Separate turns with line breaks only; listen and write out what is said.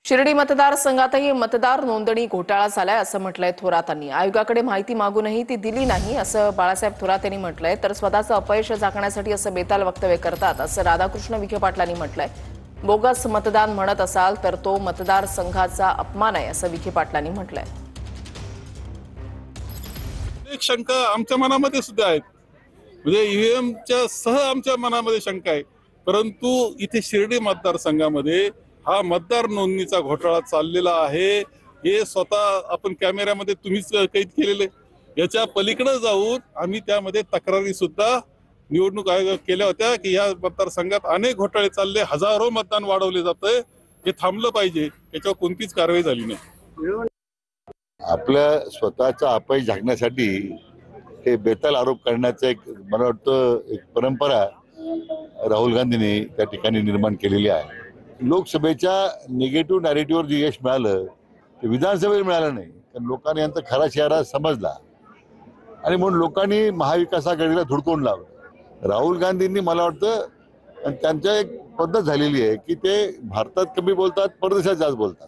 शिर्डी मतदारसंघातही मतदार नोंदणी घोटाळा झालाय असं म्हटलंय थोरातांनी। आयोगाकडे माहिती मागूनही ती दिली नाही असं बाळासाहेब थोरात यांनी म्हटलंय। तर स्वतःचं अपयश झाकण्यासाठी असं बेताल वक्तव्य करतात असं राधाकृष्ण विखे पाटलांनी म्हटलंय। बोगस मतदान म्हणत असाल तर तो मतदारसंघाचा अपमान आहे असं विखे पाटलांनी म्हटलंय।
एक शंका आमच्या मनामध्ये सुद्धा आहेत, म्हणजे ईव्हीएमच्या सह आमच्या मनामध्ये शंका आहे। परंतु इथे शिर्डी मतदारसंघामध्ये हा मतदार नोंदणीचा घोटाळा चाललेला आहे हे स्वतः आपण कॅमेऱ्यामध्ये तुम्हीच कैद केलेले। याच्या पलीकडे जाऊन आम्ही त्यामध्ये तक्रारी सुद्धा निवडणूक आयोग केल्या होत्या की या मतदारसंघात अनेक घोटाळे चालले, हजारो मतदान वाढवले जातंय, हे थांबलं पाहिजे। त्याच्यावर कोणतीच कारवाई झाली नाही।
आपल्या स्वतःचा अपयश झाकण्यासाठी हे बेताल आरोप करण्याचं एक मला वाटतं एक परंपरा राहुल गांधींनी त्या ठिकाणी निर्माण केलेली आहे। लोकसभेच्या निगेटिव्ह नॅरेटिव्हवर जे यश मिळालं ते विधानसभेला मिळालं नाही, कारण लोकांनी यांचा खरा चेहरा समजला आणि म्हणून लोकांनी महाविकास आघाडीला धुडकून लावलं। राहुल गांधींनी मला वाटतं त्यांच्या एक पद्धत झालेली आहे की ते भारतात कमी बोलतात, परदेशात जास्त बोलतात।